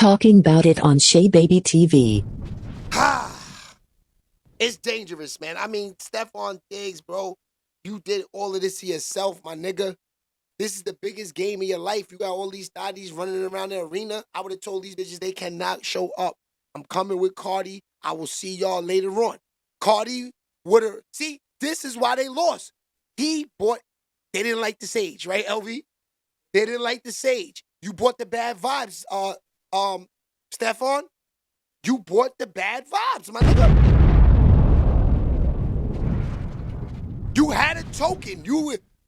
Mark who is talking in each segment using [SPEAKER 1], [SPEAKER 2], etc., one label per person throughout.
[SPEAKER 1] talking about it on SHEABABYTV.
[SPEAKER 2] It's dangerous, man. I mean, Stefon Diggs, bro, you did all of this to yourself, my nigga. This is the biggest game of your life. You got all these thotties running around the arena. I would have told these bitches they cannot show up. I'm coming with Cardi. I will see y'all later on. Cardi would have... See, this is why they lost. He bought... They didn't like the sage, right, LV? They didn't like the sage. You bought the bad vibes, Stefon. You bought the bad vibes, my nigga. You had a token.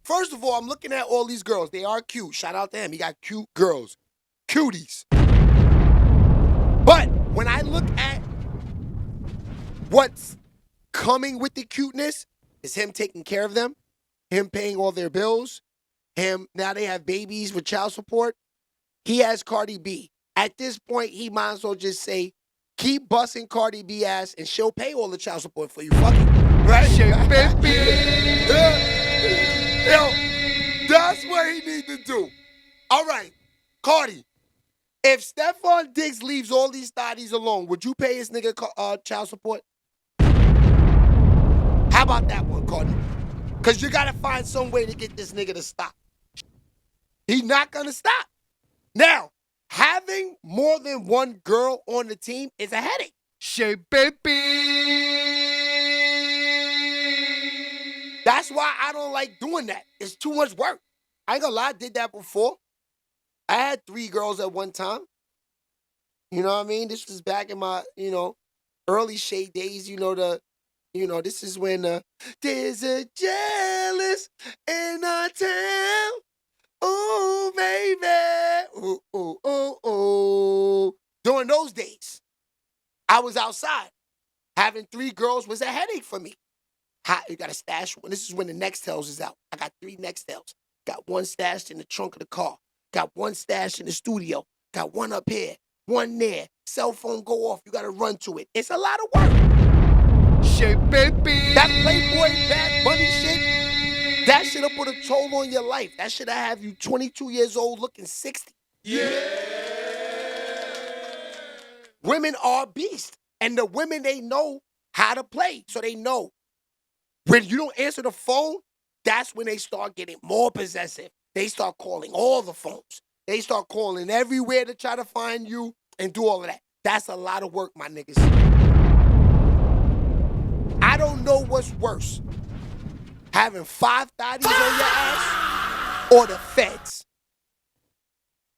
[SPEAKER 2] First of all, I'm looking at all these girls. They are cute. Shout out to him. He got cute girls. Cuties. But when I look at what's coming with the cuteness, is him taking care of them, him paying all their bills, now they have babies with child support. He has Cardi B. At this point, he might as well just say, keep busting Cardi B ass and she'll pay all the child support for you. Fuck it. Right? Yo, that's what he needs to do. All right, Cardi, if Stefon Diggs leaves all these thotties alone, would you pay his nigga child support? How about that one, Cardi? Because you got to find some way to get this nigga to stop. He's not going to stop. Now, having more than one girl on the team is a headache. That's why I don't like doing that. It's too much work. I ain't gonna lie, I did that before. I had 3 girls at one time. You know what I mean? This was back in my, early shade days. This is when there's a jealous in our town. Oh, baby. Ooh, ooh, ooh, ooh. During those days, I was outside. Having 3 girls was a headache for me. You got to stash one. This is when the Nextels is out. I got 3 Nextels. Got one stashed in the trunk of the car. Got one stashed in the studio. Got one up here. One there. Cell phone go off. You got to run to it. It's a lot of work. That Playboy Bad Bunny shit, that should have put a toll on your life. That should have you 22 years old looking 60. Yeah. Women are beasts. And the women, they know how to play. So they know. When you don't answer the phone, that's when they start getting more possessive. They start calling all the phones. They start calling everywhere to try to find you and do all of that. That's a lot of work, my niggas. I don't know what's worse. Having 5 thotties on your ass or the feds.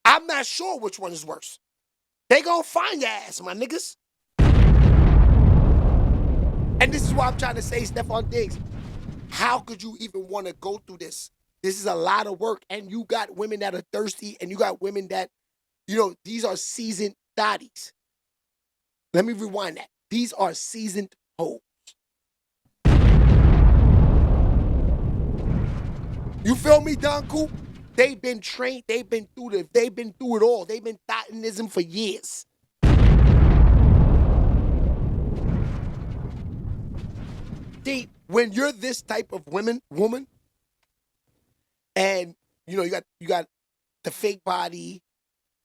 [SPEAKER 2] I'm not sure which one is worse. They gonna find your ass, my niggas. And this is what I'm trying to say, Stefon Diggs. How could you even want to go through this? This is a lot of work. And you got women that are thirsty, and you got women that, these are seasoned thotties. Let me rewind that. These are seasoned hoes. You feel me, Don Coop? They've been trained. They've been through it all. They've been thottinism for years. See, when you're this type of woman, and you got the fake body,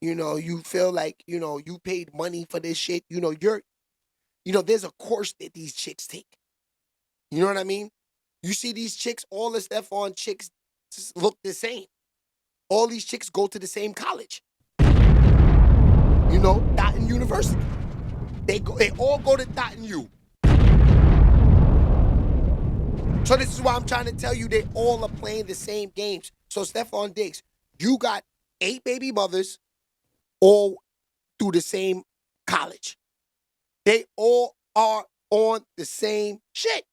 [SPEAKER 2] you feel like you paid money for this shit. There's a course that these chicks take. You know what I mean? You see these chicks, all the Stefon chicks look the same. All these chicks go to the same college. Dotton University. They all go to Dotton U. So this is why I'm trying to tell you they all are playing the same games. So Stefon Diggs, you got 8 baby mothers all through the same college. They all are on the same shit.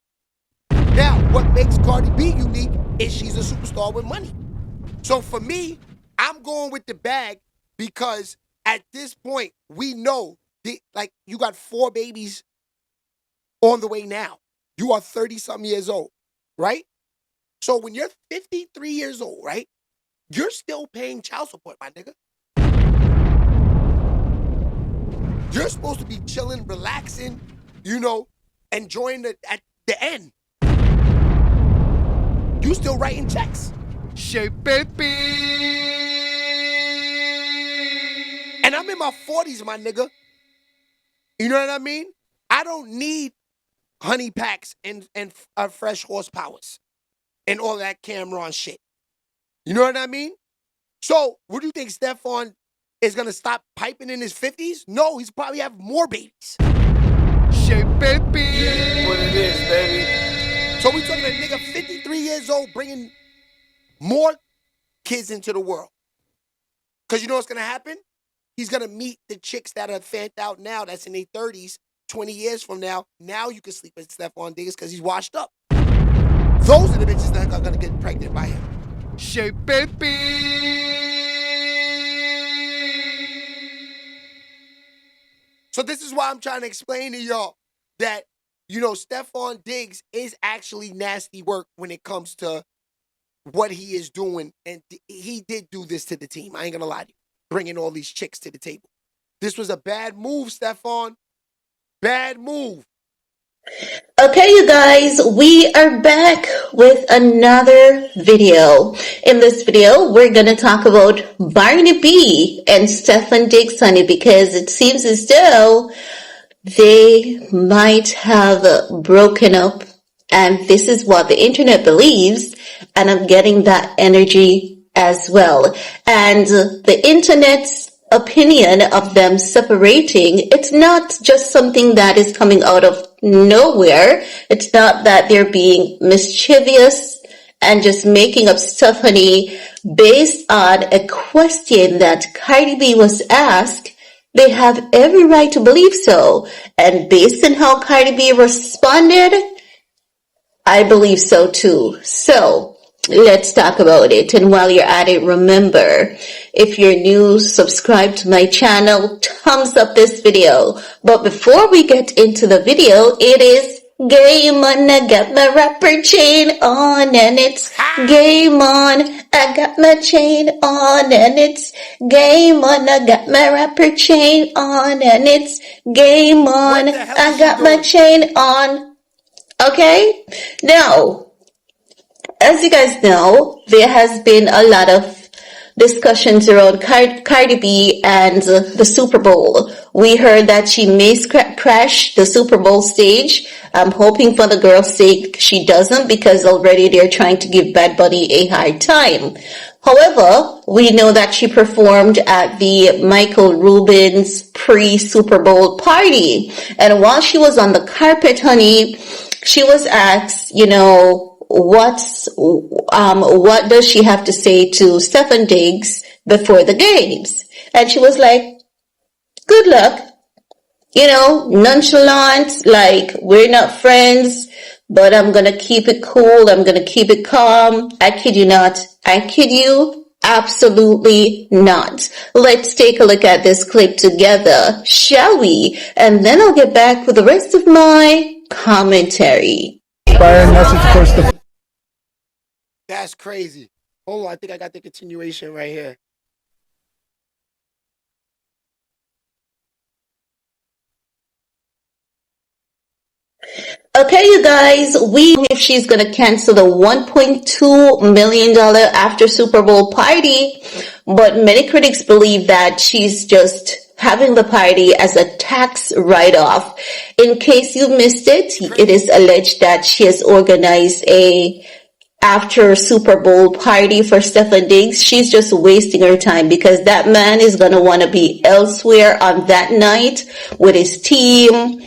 [SPEAKER 2] Now, what makes Cardi B unique is she's a superstar with money. So for me, I'm going with the bag because at this point, we know, you got 4 babies on the way now. You are 30-something years old. Right? So when you're 53 years old, right? You're still paying child support, my nigga. You're supposed to be chilling, relaxing, enjoying at the end. You still writing checks. And And I'm in my 40s, my nigga. You know what I mean? I don't need honey packs and fresh horsepowers and all that Cameron shit. You know what I mean? So, what do you think Stefon is going to stop piping in his 50s? No, he's probably have more babies. Shit, baby. What it is, baby. So, we talking a nigga 53 years old bringing more kids into the world. Because you know what's going to happen? He's going to meet the chicks that are fanned out now that's in their 30s, 20 years from now. Now you can sleep with Stefon Diggs because he's washed up. Those are the bitches that are going to get pregnant by him. Shit, baby. So this is why I'm trying to explain to y'all that, you know, Stefon Diggs is actually nasty work when it comes to what he is doing. And he did do this to the team. I ain't going to lie to you. Bringing all these chicks to the table. This was a bad move, Stefon. Bad move.
[SPEAKER 3] Okay, you guys, we are back with another video. In this video, we're going to talk about Cardi B and Stefon Diggs, honey, because it seems as though they might have broken up, and this is what the internet believes, and I'm getting that energy as well. And the internet's opinion of them separating, it's not just something that is coming out of nowhere. It's not that they're being mischievous and just making up stuff, honey, based on a question that Cardi B was asked. They have every right to believe so. And based on how Cardi B responded, I believe so too. So, let's talk about it. And while you're at it, remember, if you're new, subscribe to my channel, thumbs up this video. But before we get into the video, it is game on. I got my rapper chain on, and it's game on. I got my chain on, and it's game on. I got my rapper chain on, and it's game on. I got my chain on. Okay? Now, as you guys know, there has been a lot of discussions around Cardi B and the Super Bowl. We heard that she may crash the Super Bowl stage. I'm hoping for the girl's sake she doesn't, because already they're trying to give Bad Bunny a hard time. However, we know that she performed at the Michael Rubin's pre-Super Bowl party. And while she was on the carpet, honey, she was asked, you know, what does she have to say to Stefon Diggs before the games? And she was like, good luck. You know, nonchalant, like, we're not friends, but I'm going to keep it cool. I'm going to keep it calm. I kid you not. I kid you absolutely not. Let's take a look at this clip together, shall we? And then I'll get back with the rest of my commentary.
[SPEAKER 2] That's crazy. Hold on, I think I got the continuation right here.
[SPEAKER 3] Okay, you guys, if she's going to cancel the $1.2 million after Super Bowl party, but many critics believe that she's just having the party as a tax write-off. In case you missed it, it is alleged that she has organized a after Super Bowl party for Stefon Diggs. She's just wasting her time, because that man is going to want to be elsewhere on that night with his team,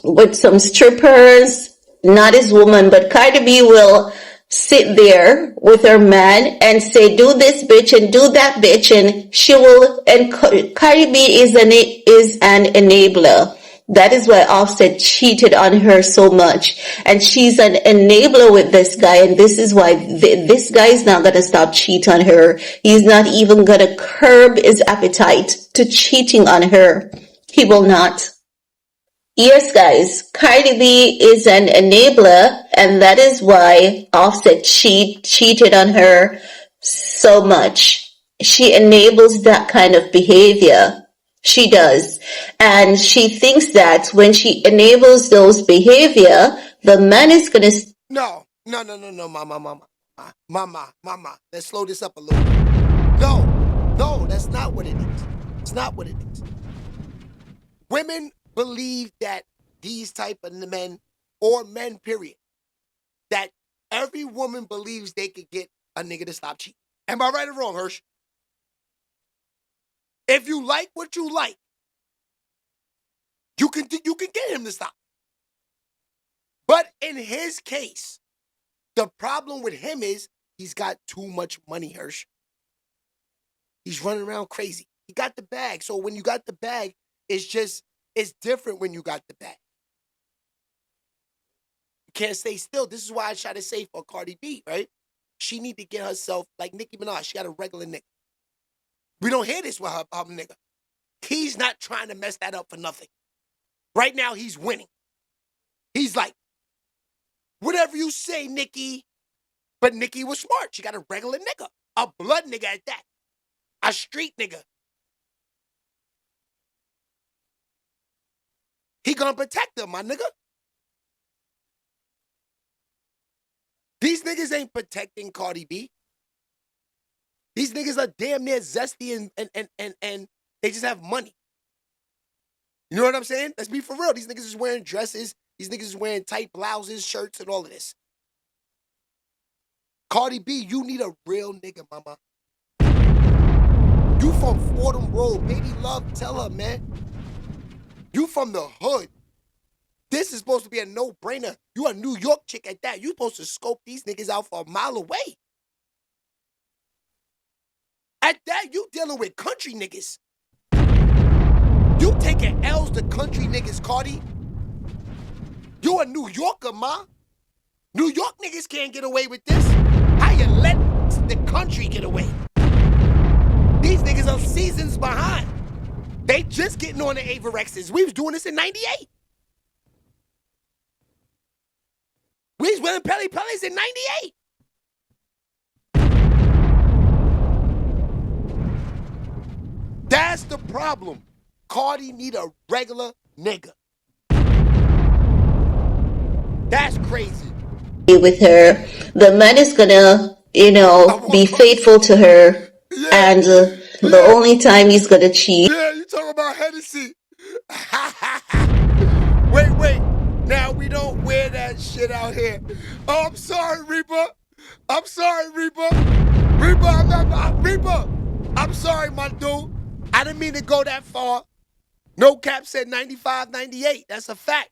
[SPEAKER 3] with some strippers, not his woman, but Cardi B will sit there with her man and say, do this bitch and do that bitch, and she will, and Cardi B is an enabler. That is why Offset cheated on her so much. And she's an enabler with this guy. And this is why this guy is not going to stop cheating on her. He's not even going to curb his appetite to cheating on her. He will not. Yes, guys, Cardi B is an enabler. And that is why Offset cheated on her so much. She enables that kind of behavior. She does. And she thinks that when she enables those behavior, the man is going to...
[SPEAKER 2] No, mama. Let's slow this up a little bit. No, that's not what it is. It's not what it is. Women believe that these type of men, or men, period, that every woman believes they could get a nigga to stop cheating. Am I right or wrong, Hirsch? If you like what you like, you can get him to stop. But in his case, the problem with him is he's got too much money, Hirsch. He's running around crazy. He got the bag. So when you got the bag, it's different when you got the bag. You can't stay still. This is why I try to say for Cardi B, right? She need to get herself like Nicki Minaj. She got a regular nigga. We don't hear this with her nigga. He's not trying to mess that up for nothing. Right now, he's winning. He's like, whatever you say, Nicki. But Nicki was smart. She got a regular nigga. A blood nigga at that. A street nigga. He gonna protect her, my nigga. These niggas ain't protecting Cardi B. These niggas are damn near zesty and they just have money. You know what I'm saying? Let's be for real. These niggas is wearing dresses. These niggas is wearing tight blouses, shirts, and all of this. Cardi B, you need a real nigga, mama. You from Fordham Road. Baby love, tell her, man. You from the hood. This is supposed to be a no-brainer. You a New York chick at that. You supposed to scope these niggas out for a mile away. At that, you dealing with country niggas. You taking L's to country niggas, Cardi. You a New Yorker, ma. New York niggas can't get away with this. How you let the country get away? These niggas are seasons behind. They just getting on the Averexes. We was doing this in 98. We was wearing Pellies in 98. That's the problem. Cardi need a regular nigga. That's crazy.
[SPEAKER 3] With her, the man is gonna, be faithful to her, and the only time he's gonna cheat.
[SPEAKER 2] Yeah, you talking about Hennessy. Wait. Now we don't wear that shit out here. Oh, I'm sorry, Reaper. I'm sorry, Reaper. Reaper, I'm sorry, my dude. I didn't mean to go that far. No Cap said 95, 98. That's a fact.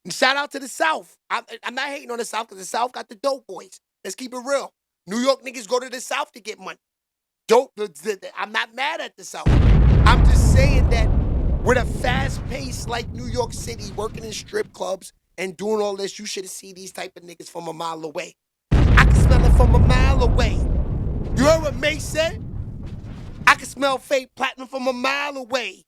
[SPEAKER 2] And shout out to the South. I'm not hating on the South because the South got the dope boys. Let's keep it real. New York niggas go to the South to get money. I'm not mad at the South. I'm just saying that with a fast pace like New York City, working in strip clubs and doing all this, you should have seen these type of niggas from a mile away. I can smell it from a mile away. You heard what May said? I can smell fake platinum from a mile away.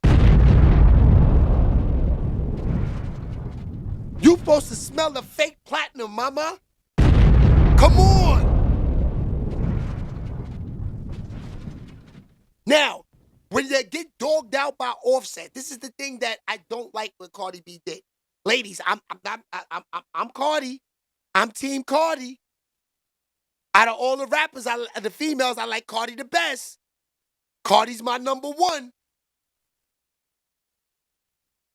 [SPEAKER 2] You supposed to smell the fake platinum, mama. Come on. Now, when you get dogged out by Offset, this is the thing that I don't like what Cardi B did. Ladies, I'm Cardi. I'm Team Cardi. Out of all the rappers, the females, I like Cardi the best. Cardi's my number one.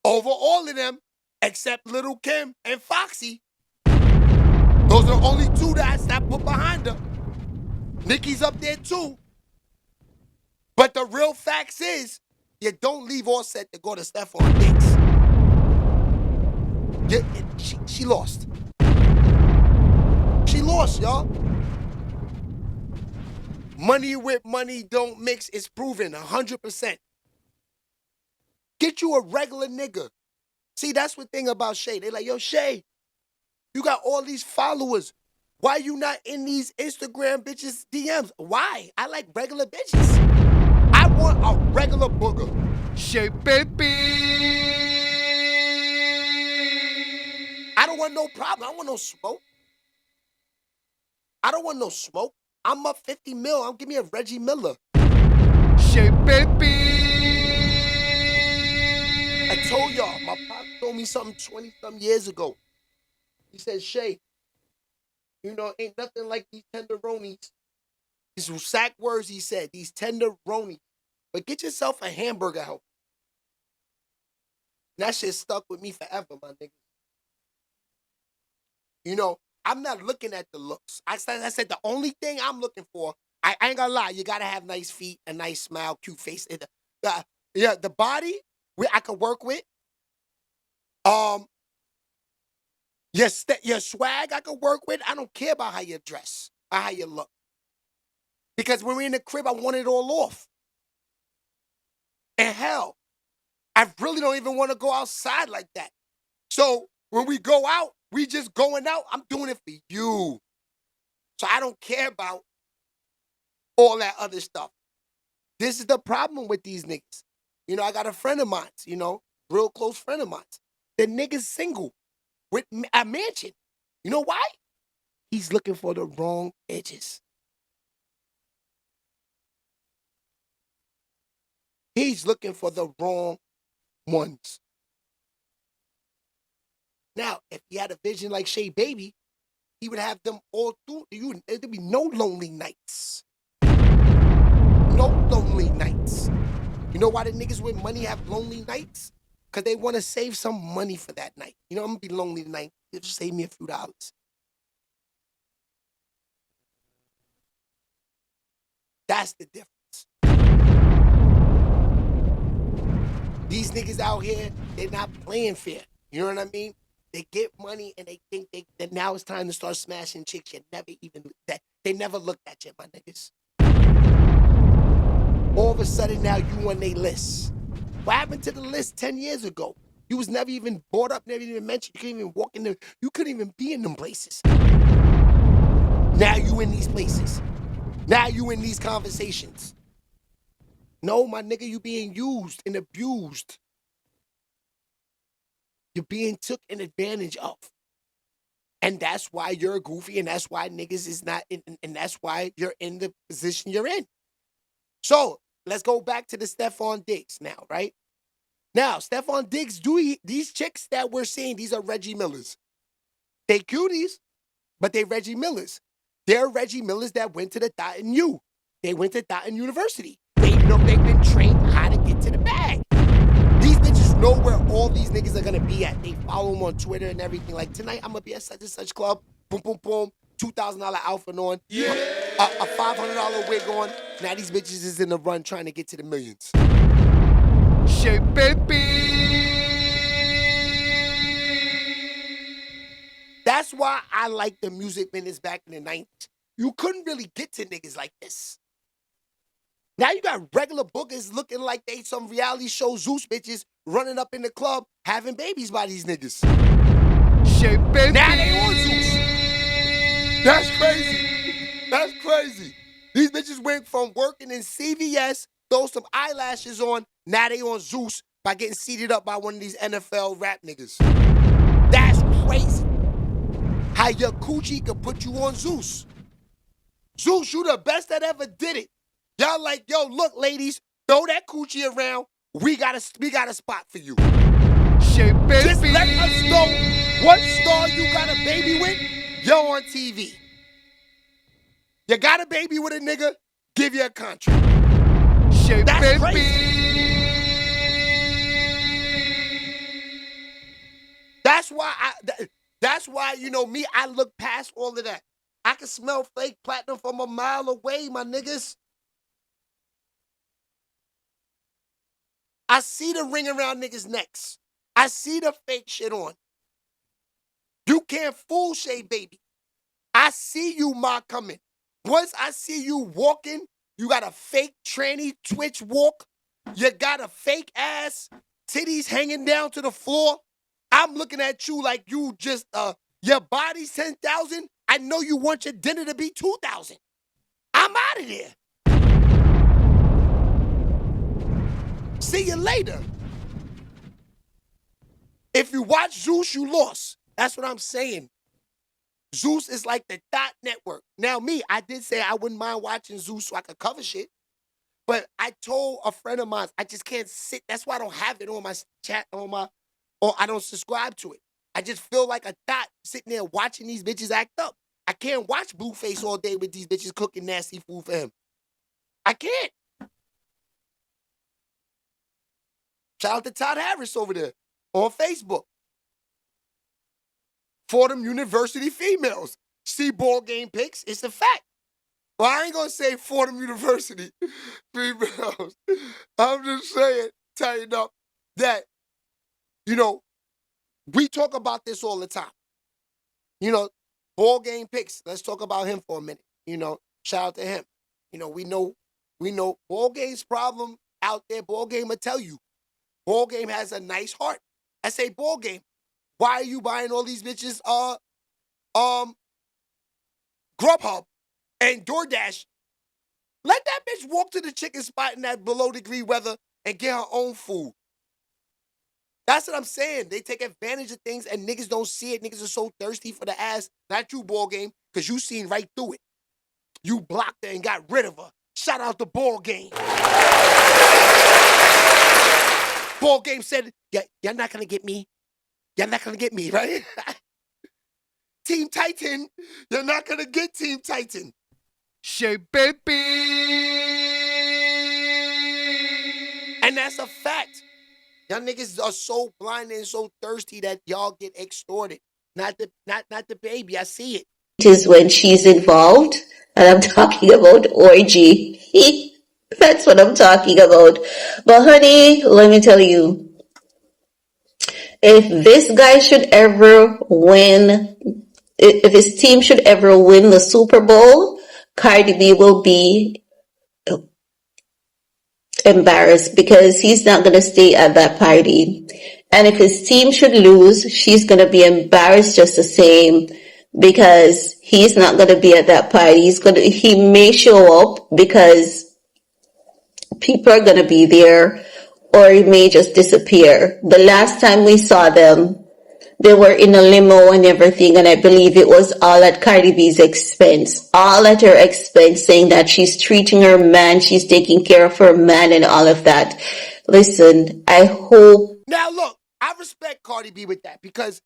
[SPEAKER 2] Over all of them, except Lil' Kim and Foxy. Those are the only two that I put behind her. Nicki's up there too. But the real facts is, you don't leave Offset to go to Stefon Diggs. She lost. She lost, y'all. Money with money don't mix. It's proven 100%. Get you a regular nigga. See, that's the thing about Shay. They like, yo, Shay, you got all these followers. Why you not in these Instagram bitches' DMs? Why? I like regular bitches. I want a regular booger. Shay, baby. I don't want no problem. I don't want no smoke. I don't want no smoke. I'm up 50 mil. I'm give me a Reggie Miller. Shay, baby. I told y'all, my pop told me something 20-some years ago. He said, Shay, ain't nothing like these tenderonis. These exact words he said, these tenderonis. But get yourself a hamburger helper. That shit stuck with me forever, my nigga. You know, I'm not looking at the looks. I said the only thing I'm looking for, I ain't gonna lie, you gotta have nice feet, a nice smile, cute face. The body I could work with. Your swag I could work with. I don't care about how you dress or how you look. Because when we're in the crib, I want it all off. And hell, I really don't even want to go outside like that. So when we go out, we just going out. I'm doing it for you. So I don't care about all that other stuff. This is the problem with these niggas. You know, I got a friend of mine, you know, real close friend of mine. The nigga's single with a mansion. You know why? He's looking for the wrong edges. He's looking for the wrong ones. Now, if he had a vision like Shay Baby, he would have them all through. There'd be no lonely nights. No lonely nights. You know why the niggas with money have lonely nights? Because they want to save some money for that night. You know, I'm going to be lonely tonight. Just save me a few dollars. That's the difference. These niggas out here, they're not playing fair. You know what I mean? They get money and they think that now it's time to start smashing chicks. They never looked at you, my niggas. All of a sudden now you on their list. What happened to the list 10 years ago? You was never even brought up, never even mentioned. You couldn't even walk in there. You couldn't even be in them places. Now you in these places. Now you in these conversations. No, my nigga, you being used and abused. You're being took advantage of. And that's why you're goofy, and that's why niggas is not in, and that's why you're in the position you're in. So let's go back to the Stefon Diggs now, right? Now, Stefon Diggs, these chicks that we're seeing, these are Reggie Millers. They cuties, but they Reggie Millers. They're Reggie Millers that went to the Dotton U. They went to Dotton University. They know they've been trained how to get to the bag. These bitches know where all these niggas are gonna be at. They follow them on Twitter and everything. Like, tonight I'm gonna be at such and such club. Boom, boom, boom. $2,000 outfit on. Yeah. A $500 wig on. Now these bitches is in the run trying to get to the millions. SHEABABYTV. That's why I like the music business back in the 90s. You couldn't really get to niggas like this. Now you got regular bookers looking like they some reality show Zeus bitches running up in the club having babies by these niggas. SHEABABY. Now they on Zeus. That's crazy. That's crazy. These bitches went from working in CVS, throw some eyelashes on, now they on Zeus by getting seated up by one of these NFL rap niggas. That's crazy. How your coochie could put you on Zeus. Zeus, you the best that ever did it. Y'all like, yo, look, ladies, throw that coochie around. We got a spot for you. SHEABABY. Just let us know what star you got a baby with. You're on TV. You got a baby with a nigga, give you a contract. SHEABABY. That's crazy. That's why, you know me, I look past all of that. I can smell fake platinum from a mile away, my niggas. I see the ring around niggas' necks. I see the fake shit on. You can't fool SHEABABY. I see you, Ma, coming. Once I see you walking, you got a fake tranny twitch walk. You got a fake ass, titties hanging down to the floor. I'm looking at you like you just, your body's 10,000. I know you want your dinner to be 2,000. I'm out of there. See you later. If you watch Zeus, you lost. That's what I'm saying. Zeus is like the Dot Network. Now me, I did say I wouldn't mind watching Zeus so I could cover shit. But I told a friend of mine, I just can't sit. That's why I don't have it on my chat, or I don't subscribe to it. I just feel like a thot sitting there watching these bitches act up. I can't watch Blueface all day with these bitches cooking nasty food for him. I can't. Shout out to Todd Harris over there on Facebook. Fordham University females. See ball game pics. It's a fact. Well, I ain't going to say Fordham University females. I'm just saying, tighten up, that, we talk about this all the time. Ball game picks. Let's talk about him for a minute. Shout out to him. We know ball game's problem out there. Ball game will tell you. Ball game has a nice heart. I say ball game. Why are you buying all these bitches Grubhub and DoorDash? Let that bitch walk to the chicken spot in that below degree weather and get her own food. That's what I'm saying. They take advantage of things and niggas don't see it. Niggas are so thirsty for the ass. Not you, ball game, because you seen right through it. You blocked her and got rid of her. Shout out to ball game. Ball game said, you're not going to get me. You're not going to get me, right? Team Titan, you're not going to get Team Titan.
[SPEAKER 4] SHEABABY.
[SPEAKER 2] And that's a fact. Y'all niggas are so blind and so thirsty that y'all get extorted. Not the baby. I see it.
[SPEAKER 3] It is when she's involved, and I'm talking about orgy. That's what I'm talking about. But honey, let me tell you, if this guy should ever win, if his team should ever win the Super Bowl, Cardi B will be embarrassed because he's not going to stay at that party. And if his team should lose, she's going to be embarrassed just the same because he's not going to be at that party. He may show up because people are going to be there, or he may just disappear. The last time we saw them, they were in a limo and everything, and I believe it was all at Cardi B's expense. All at her expense, saying that she's treating her man, she's taking care of her man and all of that. Listen, I hope...
[SPEAKER 2] Now look, I respect Cardi B with that because,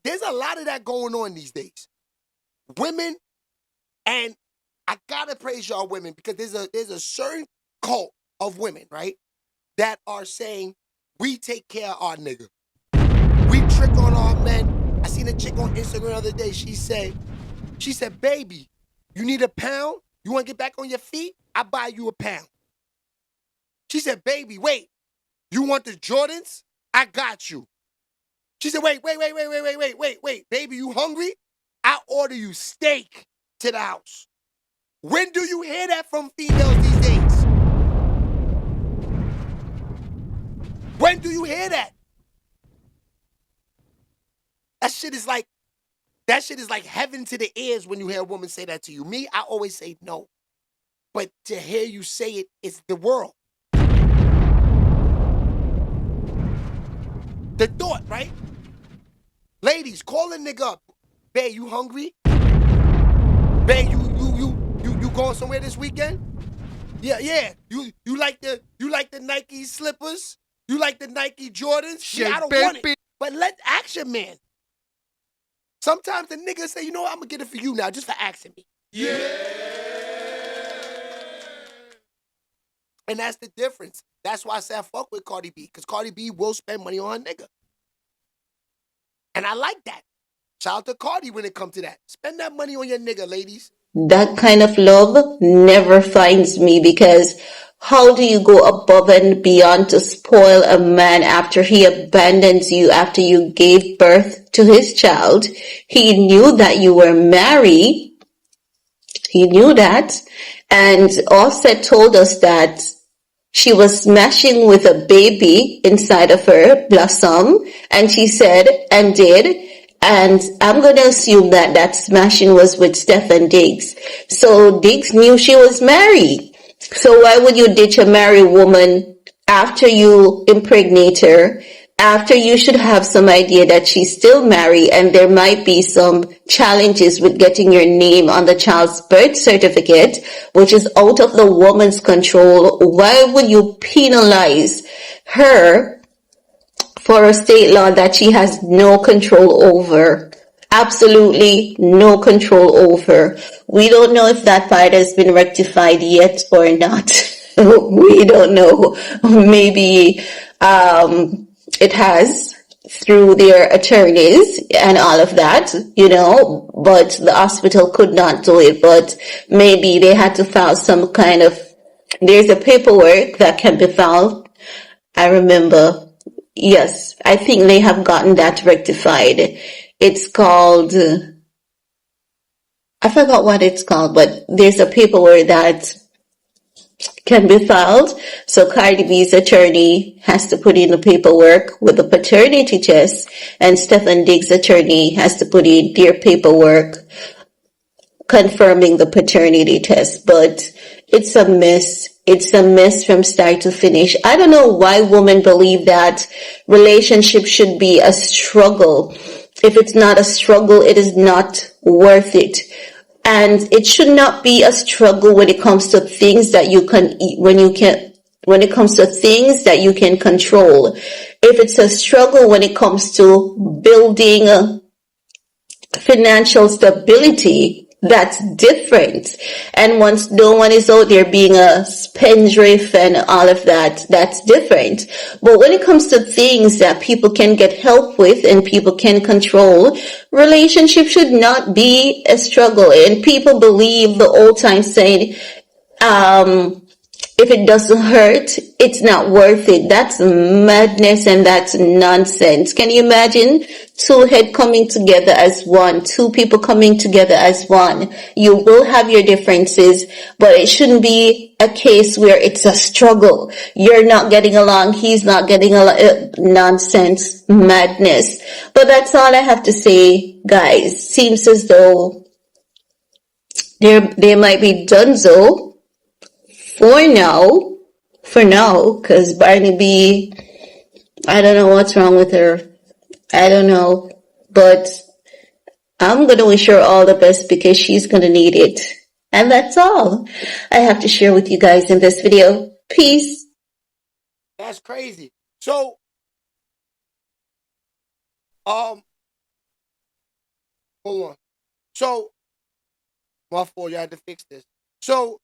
[SPEAKER 2] there's a lot of that going on these days. Women, and I gotta praise y'all women because there's a certain cult of women, right, that are saying, we take care of our nigga. We trick on our men. I seen a chick on Instagram the other day. She said, baby, you need a pound? You want to get back on your feet? I buy you a pound. She said, baby, wait. You want the Jordans? I got you. She said, wait. Baby, you hungry? I order you steak to the house. When do you hear that from females these days? When do you hear that? That shit is like heaven to the ears when you hear a woman say that to you. Me, I always say no. But to hear you say it, it's the world. The thought, right? Ladies, call a nigga up. Bae, you hungry? Bae, you going somewhere this weekend? Yeah. You like the Nike slippers? You like the Nike Jordans? Yeah, I don't want it. But let's ask your man. Sometimes the nigga say, you know what, I'm going to get it for you now just for asking me. Yeah. And that's the difference. That's why I say I fuck with Cardi B, because Cardi B will spend money on her nigga. And I like that. Shout out to Cardi when it comes to that. Spend that money on your nigga, ladies.
[SPEAKER 3] That kind of love never finds me, because how do you go above and beyond to spoil a man after he abandons you, after you gave birth to his child? He knew that you were married. He knew that. And Offset told us that she was smashing with a baby inside of her, Blossom. And she said and did. And I'm going to assume that that smashing was with Stefon Diggs. So Diggs knew she was married. So why would you ditch a married woman after you impregnate her, after you should have some idea that she's still married and there might be some challenges with getting your name on the child's birth certificate, which is out of the woman's control? Why would you penalize her for a state law that she has no control over? Absolutely no control over. We don't know if that part has been rectified yet or not. We don't know. Maybe it has through their attorneys and all of that, but the hospital could not do it. But maybe they had to file some kind of, there's a paperwork that can be filed. I remember, yes, I think they have gotten that rectified. It's called, I forgot what it's called, but there's a paperwork that can be filed. So Cardi B's attorney has to put in the paperwork with the paternity test, and Stefon Diggs' attorney has to put in their paperwork confirming the paternity test. But it's a mess. It's a mess from start to finish. I don't know why women believe that relationship should be a struggle. If it's not a struggle, it is not worth it. And it should not be a struggle when it comes to things that you can eat, when it comes to things that you can control. If it's a struggle when it comes to building financial stability, that's different. And once no one is out there being a spendthrift and all of that, that's different. But when it comes to things that people can get help with and people can control, relationship should not be a struggle. And people believe the old time saying, if it doesn't hurt, it's not worth it. That's madness and that's nonsense. Can you imagine two heads coming together as one, two people coming together as one? You will have your differences, but it shouldn't be a case where it's a struggle. You're not getting along, he's not getting along. Nonsense, madness. But that's all I have to say, guys. Seems as though they might be donezo for now, because Barney B, I don't know what's wrong with her. I don't know. But I'm going to wish her all the best because she's going to need it. And that's all I have to share with you guys in this video. Peace.
[SPEAKER 2] That's crazy. So, hold on. So, my fault, you had to fix this. So,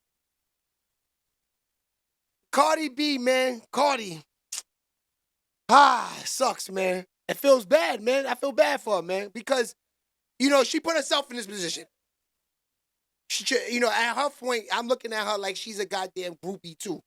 [SPEAKER 2] Cardi B, man, Cardi. It sucks, man. It feels bad, man. I feel bad for her, man, because, she put herself in this position. She, at her point, I'm looking at her like she's a goddamn groupie, too.